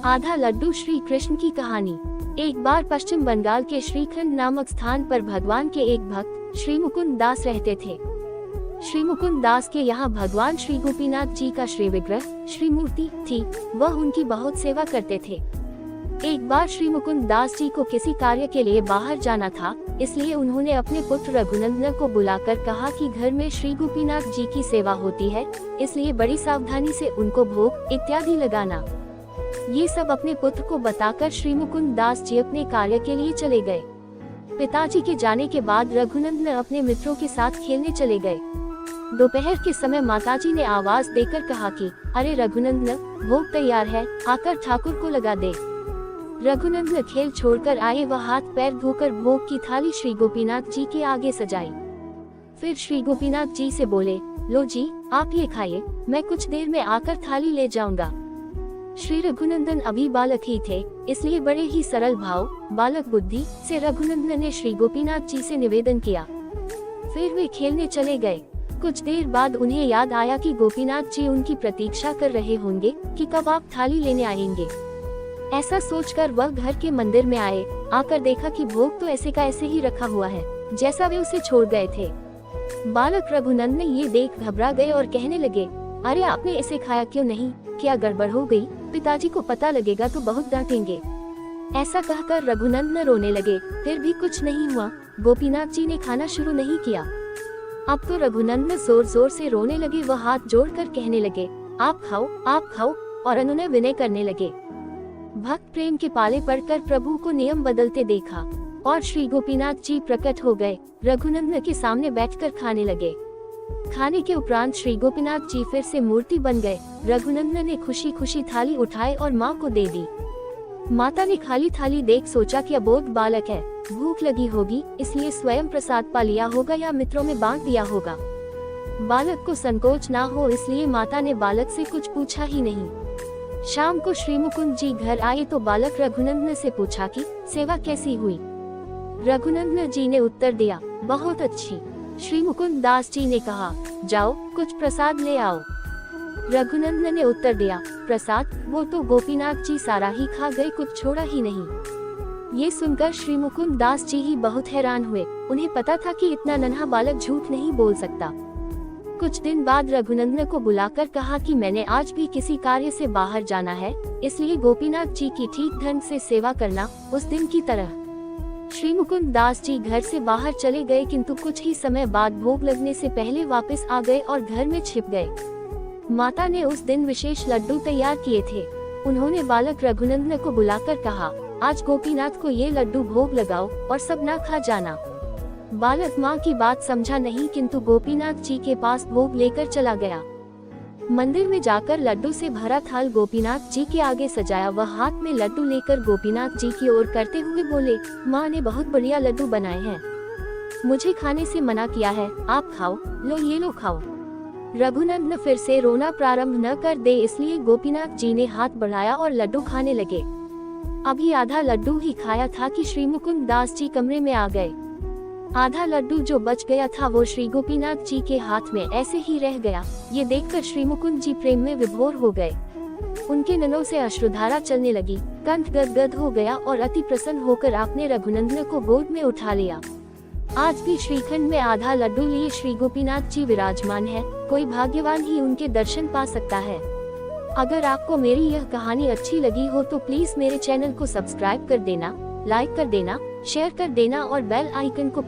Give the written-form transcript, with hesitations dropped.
आधा लड्डू श्री कृष्ण की कहानी। एक बार पश्चिम बंगाल के श्रीखंड नामक स्थान पर भगवान के एक भक्त श्री मुकुंद दास रहते थे। श्री मुकुंद दास के यहाँ भगवान श्री गोपीनाथ जी का श्री विग्रह श्री मूर्ति थी। वह उनकी बहुत सेवा करते थे। एक बार श्री मुकुंद दास जी को किसी कार्य के लिए बाहर जाना था, इसलिए उन्होंने अपने पुत्र रघुनंदन को बुलाकर कहा कि घर में श्री गोपीनाथ जी की सेवा होती है, इसलिए बड़ी सावधानी से उनको भोग इत्यादि लगाना। ये सब अपने पुत्र को बताकर श्री मुकुंद दास जी अपने कार्य के लिए चले गए। पिताजी के जाने के बाद रघुनंदन अपने मित्रों के साथ खेलने चले गए। दोपहर के समय माताजी ने आवाज देकर कहा कि अरे रघुनंदन, भोग तैयार है, आकर ठाकुर को लगा दे। रघुनंदन खेल छोड़कर आए, वह हाथ पैर धोकर भोग की थाली श्री गोपीनाथ जी के आगे सजाई। फिर श्री गोपीनाथ जी से बोले, लो जी, आप ये खाइए, मैं कुछ देर में आकर थाली ले जाऊंगा। श्री रघुनंदन अभी बालक ही थे, इसलिए बड़े ही सरल भाव, बालक बुद्धि से रघुनंदन ने श्री गोपीनाथ जी से निवेदन किया। फिर वे खेलने चले गए। कुछ देर बाद उन्हें याद आया कि गोपीनाथ जी उनकी प्रतीक्षा कर रहे होंगे कि कब आप थाली लेने आएंगे। ऐसा सोचकर वह घर के मंदिर में आए। आकर देखा कि भोग तो ऐसे का ऐसे ही रखा हुआ है, जैसा वे उसे छोड़ गए थे। बालक रघुनंदन ये देख घबरा गए और कहने लगे, अरे आपने इसे खाया क्यों नहीं? क्या गड़बड़ हो गई? पिताजी को पता लगेगा तो बहुत डांटेंगे। ऐसा कहकर रघुनंदन रोने लगे। फिर भी कुछ नहीं हुआ। गोपीनाथ जी ने खाना शुरू नहीं किया। अब तो रघुनंदन जोर जोर से रोने लगे। वह हाथ जोड़कर कहने लगे, आप खाओ, आप खाओ, और अनुनय विनय करने लगे। भक्त प्रेम के पाले पड़कर प्रभु को नियम बदलते देखा और श्री गोपीनाथ जी प्रकट हो गए। रघुनंदन के सामने बैठकर खाने लगे। खाने के उपरांत श्री गोपीनाथ जी फिर से मूर्ति बन गए। रघुनंदन ने खुशी खुशी थाली उठाई और माँ को दे दी। माता ने खाली थाली देख सोचा कि अबोध बालक है, भूख लगी होगी, इसलिए स्वयं प्रसाद पा लिया होगा या मित्रों में बांट दिया होगा। बालक को संकोच ना हो, इसलिए माता ने बालक से कुछ पूछा ही नहीं। शाम को श्री मुकुंद जी घर आए तो बालक रघुनंदन से पूछा कि सेवा कैसी हुई। रघुनंदन जी ने उत्तर दिया, बहुत अच्छी। श्री मुकुंद दास जी ने कहा, जाओ कुछ प्रसाद ले आओ। रघुनंदन ने उत्तर दिया, प्रसाद? वो तो गोपीनाथ जी सारा ही खा गए, कुछ छोड़ा ही नहीं। ये सुनकर श्री मुकुंद दास जी ही बहुत हैरान हुए। उन्हें पता था कि इतना नन्हा बालक झूठ नहीं बोल सकता। कुछ दिन बाद रघुनंदन को बुलाकर कहा कि मैंने आज भी किसी कार्य से बाहर जाना है, इसलिए गोपीनाथ जी की ठीक ढंग से सेवा करना, उस दिन की तरह। श्री मुकुंद दास जी घर से बाहर चले गए, किंतु कुछ ही समय बाद भोग लगने से पहले वापस आ गए और घर में छिप गए। माता ने उस दिन विशेष लड्डू तैयार किए थे। उन्होंने बालक रघुनंदन को बुलाकर कहा, आज गोपीनाथ को ये लड्डू भोग लगाओ और सब ना खा जाना। बालक माँ की बात समझा नहीं, किंतु गोपीनाथ जी के पास भोग लेकर चला गया। मंदिर में जाकर लड्डू से भरा थाल गोपीनाथ जी के आगे सजाया। वह हाथ में लड्डू लेकर गोपीनाथ जी की ओर करते हुए बोले, माँ ने बहुत बढ़िया लड्डू बनाए हैं, मुझे खाने से मना किया है, आप खाओ, लो ये लो खाओ। रघुनंदन फिर से रोना प्रारंभ न कर दे, इसलिए गोपीनाथ जी ने हाथ बढ़ाया और लड्डू खाने लगे। अभी आधा लड्डू ही खाया था कि श्री मुकुंद दास जी कमरे में आ गए। आधा लड्डू जो बच गया था वो श्री गोपीनाथ जी के हाथ में ऐसे ही रह गया। ये देखकर श्री मुकुंद जी प्रेम में विभोर हो गए। उनके नैनों से अश्रुधारा चलने लगी, कंठ गदगद हो गया और अति प्रसन्न होकर आपने रघुनंदन को गोद में उठा लिया। आज भी श्रीखंड में आधा लड्डू लिए श्री गोपीनाथ जी विराजमान है। कोई भाग्यवान ही उनके दर्शन पा सकता है। अगर आपको मेरी यह कहानी अच्छी लगी हो तो प्लीज मेरे चैनल को सब्सक्राइब कर देना, लाइक कर देना, शेयर कर देना और बेल आइकन को